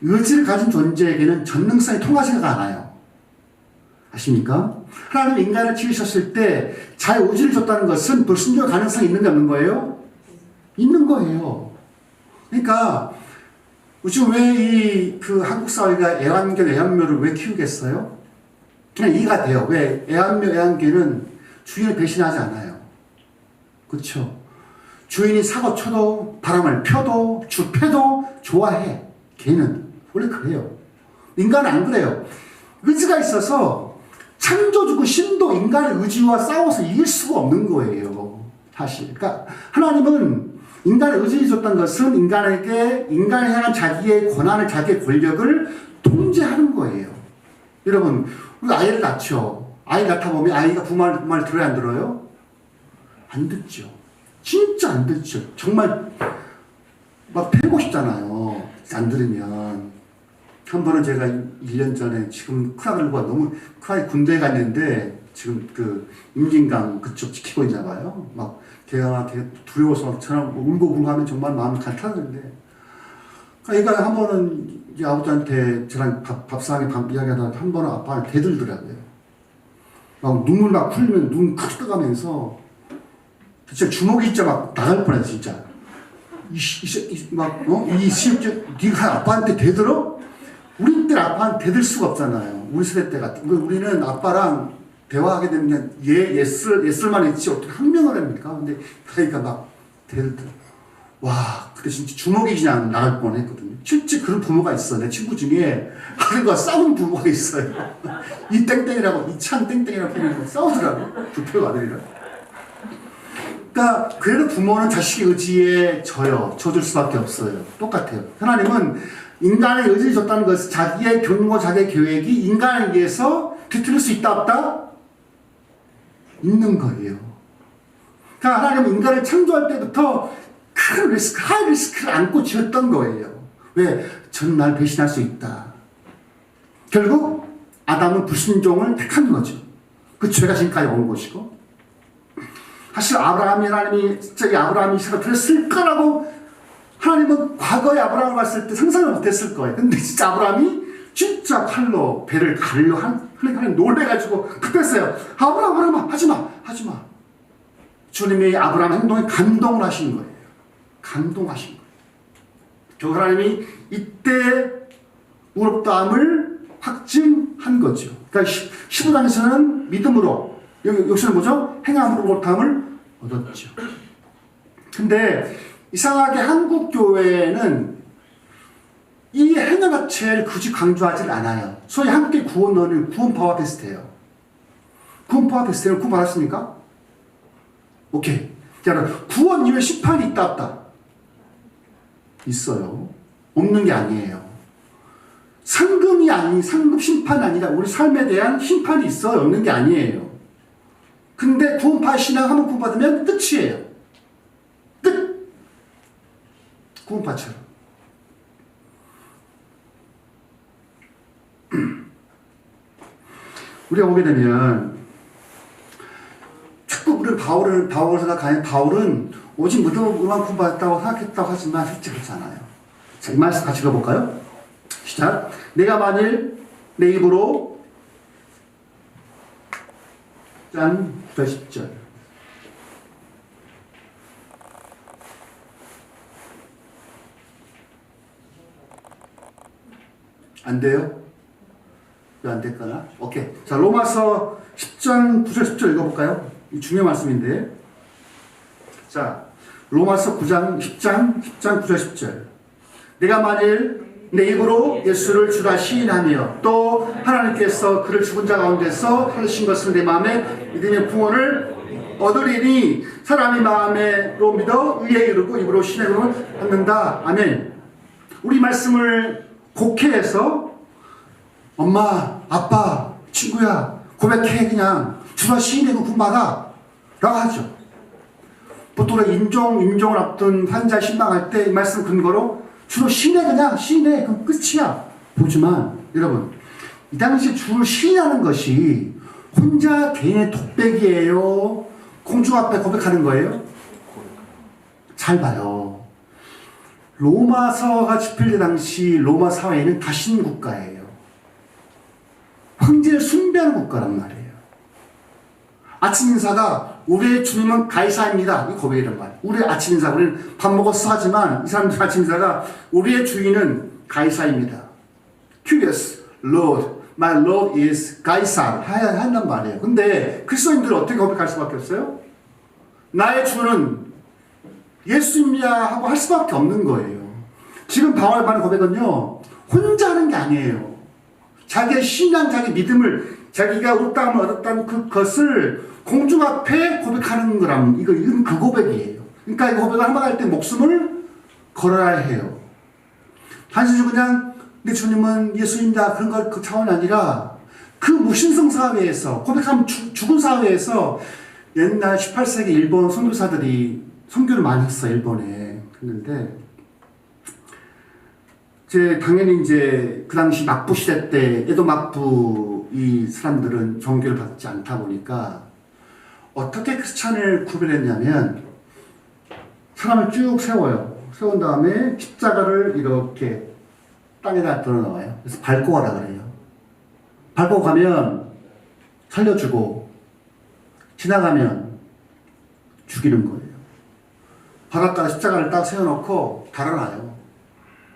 의지를 가진 존재에게는 전능성이 통하지가 않아요. 아십니까? 하나님 인간을 지으셨을 때 잘 의지를 줬다는 것은 불순종 가능성이 있는 게 없는 거예요? 있는 거예요. 그러니까 지금 왜 그 한국 사회가 애완묘를 왜 키우겠어요? 그냥 이해가 돼요. 왜? 애완개는 주인을 배신하지 않아요. 그렇죠? 주인이 사고 쳐도 바람을 펴도 패도 좋아해. 개는 원래 그래요. 인간은 안 그래요. 의지가 있어서 창조주고 신도 인간의 의지와 싸워서 이길 수가 없는 거예요. 사실. 그러니까 하나님은 인간의 의지를 줬던 것은 인간에 향한 자기의 권한을, 자기의 권력을 통제하는 거예요. 여러분, 우리 아이를 낳죠. 아이 낳다 보면 아이가 부모 말 들어요, 안 들어요? 안 듣죠. 진짜 안 듣죠. 정말 막 패고 싶잖아요. 안 들으면. 한 번은 제가 1년 전에 지금 큰아들과 너무 큰아들이 군대에 갔는데 지금 그 임진강 그쪽 지키고 있나 봐요. 막 걔가 되게 두려워서 저랑 울고 하면 정말 마음이 간타는데. 그러니까 얘가 한 번은 이제 아버지한테 저랑 밥상에 이야기하다가 한 번은 아빠를 대들더라고요. 막 눈물 막 흘리면 눈 크게 떠가면서 진짜 주먹이 진짜 막 나갈 뻔했어 진짜. 이 시험제 네가 아빠한테 대들어? 우리 때 아빠한테 대들 수가 없잖아요. 우리 세대 때 같은. 우리는 아빠랑 대화하게 되면 예슬만 했지 어떻게 항명을 합니까? 근데 그러니까 막 대들더라고요. 와, 그때 진짜 주먹이 그냥 나갈 뻔했거든요. 실제 그런 부모가 있어. 내 친구 중에 아들과 싸운 부모가 있어요. 이 땡땡이라고, 이찬 땡땡이라고 표현해서 싸우더라고. 부표가 아들이랑. 그러니까 그래도 부모는 자식의 의지에 져줄 수밖에 없어요. 똑같아요. 하나님은 인간의 의지를 줬다는 것은 자기의 경고, 자기의 계획이 인간에 의해서 뒤틀릴 수 있다 없다? 있는 거예요. 그러니까 하나님은 인간을 창조할 때부터 큰 리스크, 하이 리스크를 안고 지었던 거예요. 왜? 저는 날 배신할 수 있다. 결국 아담은 불순종을 택한 거죠. 그 죄가 지금까지 온 것이고, 사실 하나님이 진짜 이 아브라함이 이삭을 드렸을 거라고 하나님은 과거에 아브라함을 봤을 때 상상을 못했을 거예요. 근데 진짜 아브라함이 진짜 칼로 배를 가르려 하나님 놀래가지고 급했어요. 아브라함 하지마. 주님이 아브라함 행동에 감동을 하신 거예요. 감동하신 거예요. 결국 하나님이 이때 우럽다함을 확증한 거죠. 그러니까 15장에서는 믿음으로, 여기서는 뭐죠? 행함으로 못함을 얻었죠. 근데 이상하게 한국 교회는 이 행함 자체를 굳이 강조하지 않아요. 소위 한국의 구원론은 구원파와 비슷해요. 구원파와 비슷해요. 구원 받았습니까? 오케이. 자, 구원 이후에 심판이 있다 없다? 있어요. 없는 게 아니에요. 상급 심판이 아니라 우리 삶에 대한 심판이 있어요. 없는 게 아니에요. 근데 구원파 신앙 한번 구원받으면 끝이에요. 끝! 구원파처럼. 우리가 보게 되면 자꾸 우리는 바울을 생각하면 바울은 오직 믿음으로만 구원받았다고 생각했다고 하지만 실제 그렇지 않아요. 자, 이 말씀 같이 읽어볼까요? 시작. 내가 만일 내 입으로 짠 10절 안 돼요? 왜 안 될까나? 오케이. 자, 로마서 10장 9절 10절 읽어볼까요? 이 중요한 말씀인데. 자, 로마서 10장 9절 10절. 내가 만일 내 입으로 예수를 주라 시인하며 또 하나님께서 그를 죽은 자 가운데서 살리신 것을 내 마음에 믿으며 구원을 얻으리니 사람이 마음으로 믿어 의에 이르고 입으로 시인으로 받는다. 아멘. 우리 말씀을 곡해해서 엄마, 아빠, 친구야 고백해 그냥 주라 시인하고 구원받아 라고 하죠. 보통 인종을 앞둔 환자 신방할 때 이 말씀 근거로 주로 시인해 그냥 시인해 그럼 끝이야. 보지만 여러분 이 당시 주로 시인하는 것이 혼자 개인의 독백이에요? 공중 앞에 고백하는 거예요? 잘 봐요. 로마서가 집필된 당시 로마 사회는 다신 국가예요. 황제를 숭배하는 국가란 말이에요. 아침 인사가 우리의 주님은 가이사입니다. 이 고백이란 말이에요. 우리의 아침 인사, 우리는 밥 먹었어 하지만 이 사람들 아침 인사가 우리의 주인은 가이사입니다. Curious, Lord, my Lord is 가이사 한단 말이에요. 근데 그리스도인들은 어떻게 고백할 수밖에 없어요? 나의 주는 예수입니다 하고 할 수밖에 없는 거예요. 지금 바울 말하는 고백은요, 혼자 하는 게 아니에요. 자기의 신앙, 자기 믿음을, 자기가 옳다함을 얻었다는 그것을 공중 앞에 고백하는 거라면 이건 그 고백이에요. 그러니까 이 고백을 한번 할 때 목숨을 걸어야 해요. 단순히 그냥 내 주님은 예수입니다 그런 걸 그 차원이 아니라 그 무신성 사회에서 고백하면 죽은 사회에서 옛날 18세기 일본 선교사들이 선교를 많이 했어요. 일본에 했는데 당연히 그 당시 막부 시대 때 에도 막부 이 사람들은 종교를 받지 않다 보니까 어떻게 크리스찬을 구별했냐면 사람을 쭉 세워요. 세운 다음에 십자가를 이렇게 땅에다 드러나와요. 그래서 밟고 가라 그래요. 밟고 가면 살려주고 지나가면 죽이는 거예요. 바닷가에 십자가를 딱 세워놓고 달아놔요.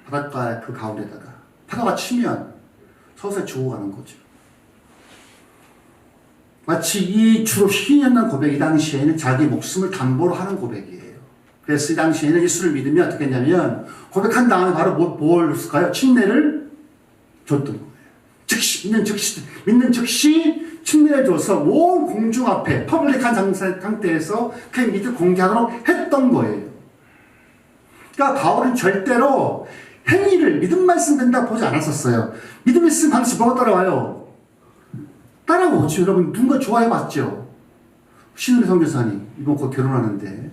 바닷가 그 가운데다가 파도가 치면 서서히 죽어가는 거죠. 마치 이 주로 시인했던 고백 이 당시에는 자기 목숨을 담보로 하는 고백이에요. 그래서 이 당시에는 예수를 믿으면 어떻게 했냐면 고백한 다음에 바로 뭘 했을까요? 침례를 줬던 거예요. 즉시 믿는 즉시 침례를 줘서 온 공중 앞에 퍼블릭한 상태에서 그 믿음 공개하도록 했던 거예요. 그러니까 바울은 절대로 행위를 믿음 말씀 된다고 보지 않았었어요. 믿음 있으면 반드시 뭐가 따라와요? 따라오죠. 여러분 누군가 좋아해봤죠? 신우리 선교사님 이번 곧 결혼하는데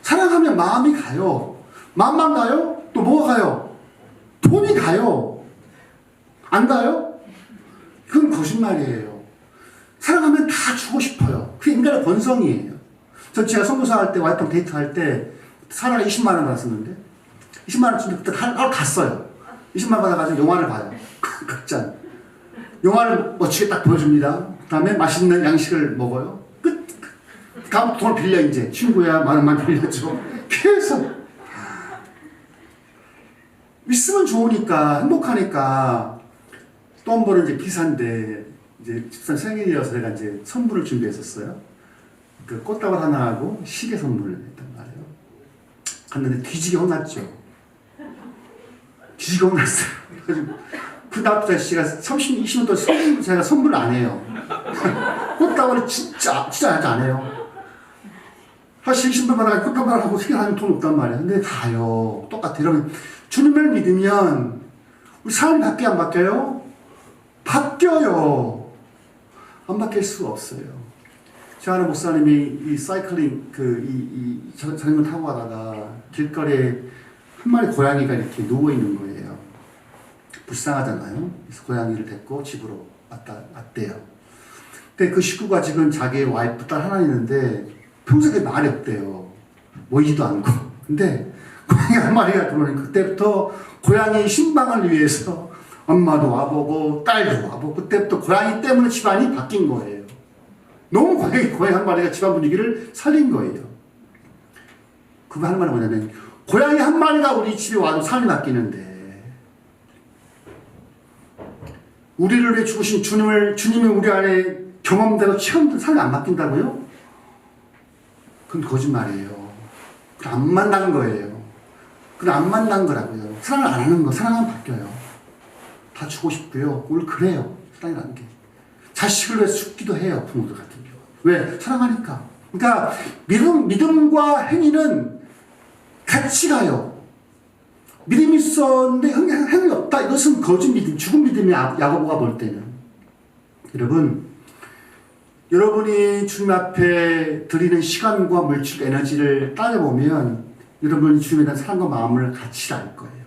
사랑하면 마음이 가요. 마음만 가요? 또 뭐가 가요? 돈이 가요. 안 가요? 그건 거짓말이에요. 사랑하면 다 주고 싶어요. 그게 인간의 본성이에요. 제가 선교사 할 때 와이프랑 데이트할 때 사라가 20만 원 받았었는데 20만 원 주면 그때 하러 갔어요. 20만 원 받아가지고 영화를 봐요. 극장. 영화를 멋지게 딱 보여줍니다. 그 다음에 맛있는 양식을 먹어요. 끝. 다음 돈을 빌려 이제. 친구야 만 원만 빌려줘. 계속. 있으면 좋으니까 행복하니까 또 한 번은 이제 기사인데 이제 집사람 생일이어서 내가 이제 선물을 준비했었어요. 그 꽃다발 하나하고 시계 선물을 했단 말이에요. 갔는데 뒤지게 혼났죠. 뒤지게 혼났어요. 그래가지고 그 납작 씨가 20년 동안 제가 선물을 안 해요. 꽃다발을 진짜 안 해요. 사실 20만 원 꽃다발 하고 시계하는 돈 없단 말이야. 근데 다요. 똑같아. 이러면 주님을 믿으면 우리 삶이 바뀌어 안 바뀌어요? 바뀌어요. 안 바뀔 수가 없어요. 제 아는 목사님이 이 사이클링 자전거 타고 가다가 길거리에 한 마리 고양이가 이렇게 누워 있는 거예요. 불쌍하잖아요. 그래서 고양이를 데리고 집으로 왔대요. 근데 그 식구가 지금 자기 와이프 딸 하나 있는데 평소에 말이 없대요. 모이지도 않고. 근데 고양이 한 마리가 들어오니까 그때부터 고양이 신방을 위해서 엄마도 와보고 딸도 와보고 그때부터 고양이 때문에 집안이 바뀐 거예요. 너무 고양이 한 마리가 집안 분위기를 살린 거예요. 그거 하는 말은 뭐냐면 고양이 한 마리가 우리 집에 와도 삶이 바뀌는데 우리를 위해 죽으신 주님이 우리 안에 경험대로 체험된 삶이 안 바뀐다고요? 그건 거짓말이에요. 그건 안 만난 거예요. 그건 안 만난 거라고요. 사랑을 안 하는 거, 사랑하면 바뀌어요. 다 주고 싶고요. 오늘 그래요. 사랑이라는 게. 자식을 위해서 죽기도 해요. 부모들 같은 경우. 왜? 사랑하니까. 그러니까 믿음과 행위는 같이 가요. 믿음이 있었는데 행위 없다. 이것은 거짓 믿음, 죽은 믿음이야. 야고보가 볼 때는. 여러분이 주님 앞에 드리는 시간과 물질, 에너지를 따져보면 여러분이 주님에 대한 사랑과 마음을 같이 알 거예요.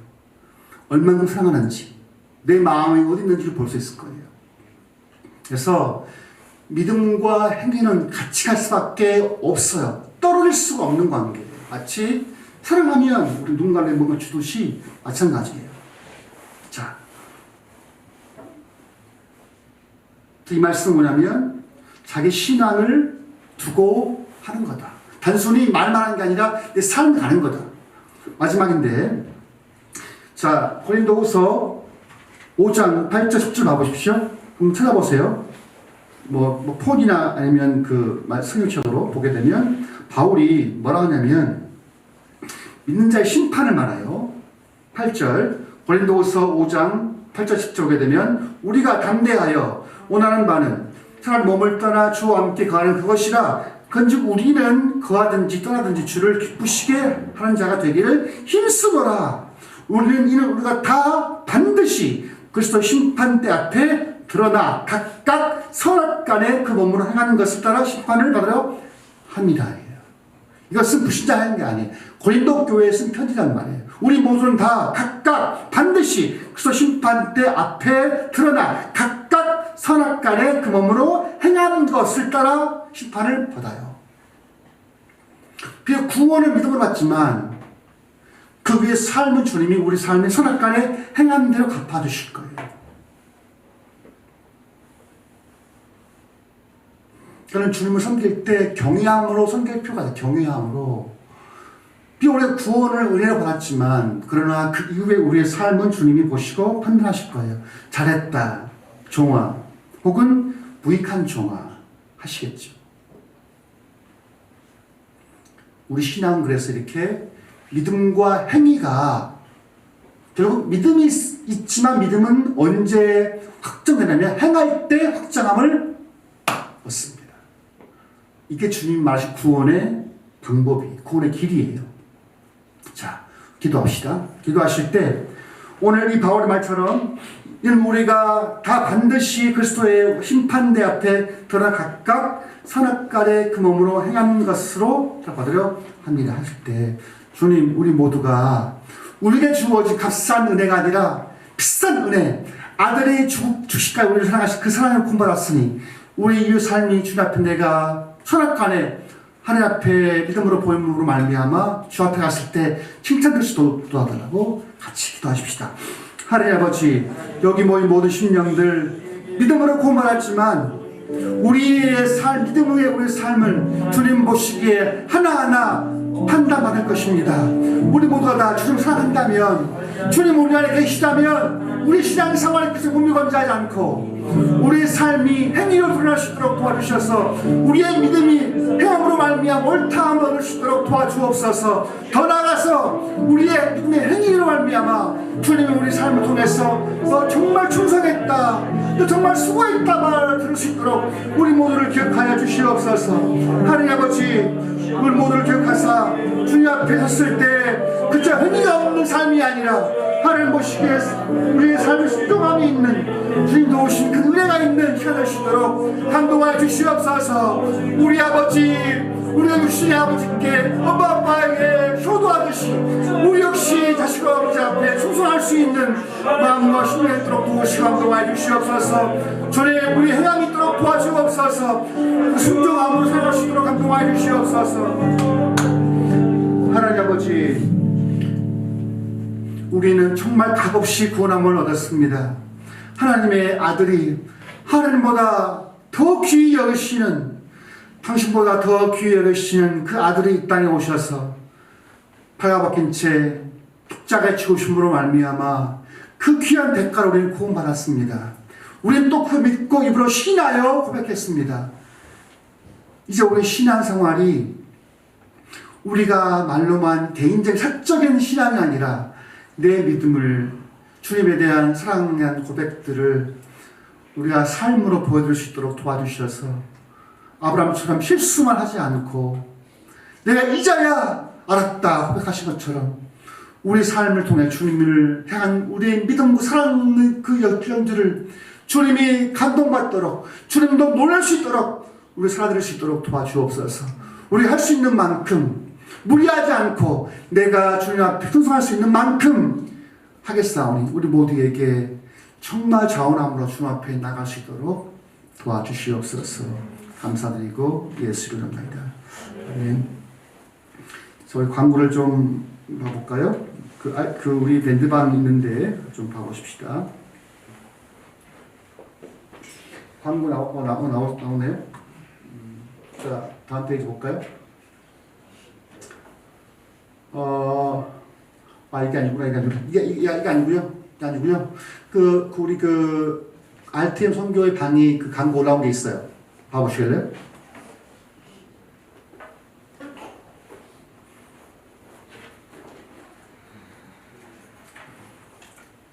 얼만큼 사랑하는지, 내 마음이 어디 있는지를 볼 수 있을 거예요. 그래서 믿음과 행위는 같이 갈 수밖에 없어요. 떨어질 수가 없는 관계예요. 마치 사랑하면 우리 누군가를 뭔가 주듯이 마찬가지예요. 자, 이 말씀은 뭐냐면 자기 신앙을 두고 하는 거다. 단순히 말만 하는 게 아니라 내 삶을 가는 거다. 마지막인데, 자, 고린도후서 5장 8절 10절 봐보십시오. 한번 찾아보세요. 폰이나 아니면 성경책으로 보게 되면 바울이 뭐라 하냐면 믿는 자의 심판을 말해요. 8절 고린도후서 5장 8절 10절 보게 되면 우리가 담대하여 원하는 바는 사람 몸을 떠나 주와 함께 거하는 그것이라 그런즉 우리는 거하든지 떠나든지 주를 기쁘시게 하는 자가 되기를 힘쓰노라. 우리가 다 반드시 그리스도 심판대 앞에 드러나 각각 선악간에 그 몸으로 행하는 것을 따라 심판을 받으려 합니다. 이것은 불신자 하는 게 아니에요. 고린도 교회에 쓴 편지란 말이에요. 우리 모두는 다 각각 반드시 그리스도 심판대 앞에 드러나 각각 선악간에 그 몸으로 행하는 것을 따라 심판을 받아요. 그래서 구원을 믿음으로 받지만 그 위에 삶은 주님이 우리 삶의 선악간에 행하는 대로 갚아주실 거예요. 저는 주님을 섬길 때 경외함으로 섬길 필요가 있어요. 경외함으로. 비록 우리가 구원을 은혜로 받았지만 그러나 그 이후에 우리의 삶은 주님이 보시고 판단하실 거예요. 잘했다, 종아, 혹은 무익한 종아 하시겠죠. 우리 신앙은 그래서 이렇게 믿음과 행위가 결국 믿음이 있지만 믿음은 언제 확정되냐면 행할 때 확정함을 얻습니다. 이게 주님 말하신 구원의 방법이, 구원의 길이에요. 자, 기도합시다. 기도하실 때 오늘 이 바울의 말처럼 이는 우리가 다 반드시 그리스도의 심판대 앞에 드러나 각각 선악간에 그 몸으로 행한 것으로 받으려 합니다 하실 때 주님, 우리 모두가 우리에게 주어진 값싼 은혜가 아니라 비싼 은혜, 아들의 주시까지 우리를 사랑하신 그 사랑을 공부받았으니 우리 이 삶이 주님 앞에 내가 선악간에 하나님 앞에 믿음으로 보임으로 말미암아 주 앞에 갔을 때 칭찬될 수 있도록 기도하더라고 같이 기도하십시다. 하나님 아버지, 여기 모인 모든 심령들 믿음으로 고만하지만 우리의 삶, 믿음의 우리의 삶을 주님 보시기에 하나하나 판단받을 것입니다. 우리 모두가 다 주님 사랑한다면 주님 우리 안에 계시다면 우리 신앙생활에 끝에 몸이 건조하지 않고 우리의 삶이 행위로 드러날 수 있도록 도와주셔서 우리의 믿음이 행함으로 말미암아 옳다함을 얻을 수 있도록 도와주옵소서. 더 나아가서 우리의 믿음의 행위로 말미암아 주님이 우리 삶을 통해서 너 정말 충성했다, 너 정말 수고했다 말을 들을 수 있도록 우리 모두를 기억하여 주시옵소서. 하나님 아버지, 우리 모두를 기억하사 주님 앞에 섰을 때 그저 행위가 없는 삶이 아니라 하나님 보시기에 우리의 삶의 순종함이 있는 주님 도우신 그 은혜가 있는 시간 될 수 있도록 감동하여 주시옵소서. 우리 아버지, 우리 육신의 아버지께 엄마 아빠에게 효도하듯이 우리 역시 자식과 아버지 앞에 충성할 수 있는 마음과 힘이 있도록 도우시고 감동하여 주시옵소서. 주님 우리 행함이 있도록 도와주옵소서. 순종함으로 살아갈 수 있도록 감동하여 주시옵소서. 하나님 아버지, 우리는 정말 값없이 구원함을 얻었습니다. 하나님의 아들이 하나님보다 더 귀히 여기시는, 당신보다 더 귀히 여기시는 그 아들이 이 땅에 오셔서 발가벗긴 채 십자가에 죽으심으로 말미암아 그 귀한 대가를 우리는 구원받았습니다. 우리는 또 그 믿고 입으로 신하여 고백했습니다. 이제 우리 신앙생활이 우리가 말로만 개인적 사적인 신앙이 아니라 내 믿음을, 주님에 대한 사랑에 대한 고백들을 우리가 삶으로 보여줄 수 있도록 도와주셔서 아브라함처럼 실수만 하지 않고 내가 이제야 알았다 고백하신 것처럼 우리 삶을 통해 주님을 향한 우리의 믿음과 사랑의 그 역경들을 주님이 감동받도록, 주님도 놀랄 수 있도록 우리 살아드릴 수 있도록 도와주옵소서. 우리 할 수 있는 만큼 무리하지 않고 내가 주님 앞에 충성할 수 있는 만큼 하겠사오니 우리 모두에게 정말 자원함으로 주님 앞에 나갈 수 있도록 도와주시옵소서. 감사드리고 예수 이름으로 기도합니다. 아멘. 저희 광고를 좀 봐볼까요? 그 우리 밴드방 있는데 좀 봐보십시다. 광고 나오네요. 자, 다음 페이지 볼까요? 이게 아니구나. 이게 아니고요. 이게 아니고요. 우리 RTM 선교의 방이 그 광고 올라온 게 있어요. 봐보실래요?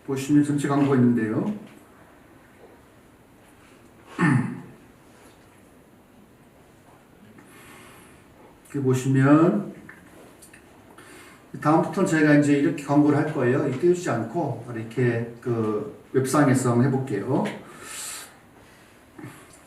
보시면 전체 광고가 있는데요. 이렇게 보시면 다음부터는 저희가 이제 이렇게 광고를 할 거예요. 이렇게 띄우지 않고 이렇게 그 웹상에서 한번 해볼게요.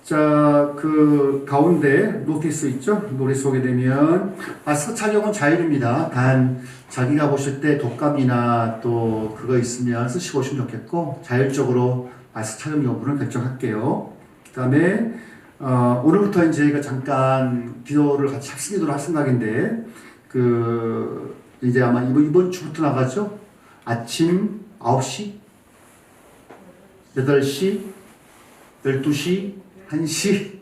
자, 그 가운데 노티스 있죠? 노래 쏘게 되면 마스크 착용은 자율입니다. 단 자기가 보실 때 독감이나 또 그거 있으면 쓰시고 오시면 좋겠고 자율적으로 마스크 착용 여부를 결정할게요. 그 다음에 오늘부터 이제 저희가 잠깐 기도를 같이 합심기도를 할 생각인데 이제 아마 이번 주부터 나가죠? 아침 9시, 8시, 12시, 1시,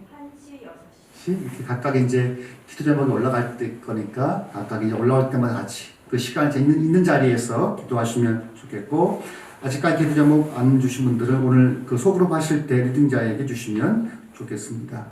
6시 이렇게 각각 이제 기도 제목이 올라갈 때 거니까 각각 이제 올라올 때마다 같이 그 시간에 있는 자리에서 기도하시면 좋겠고 아직까지 기도 제목 안 주신 분들은 오늘 그 소그룹 하실 때 리딩자에게 주시면 좋겠습니다.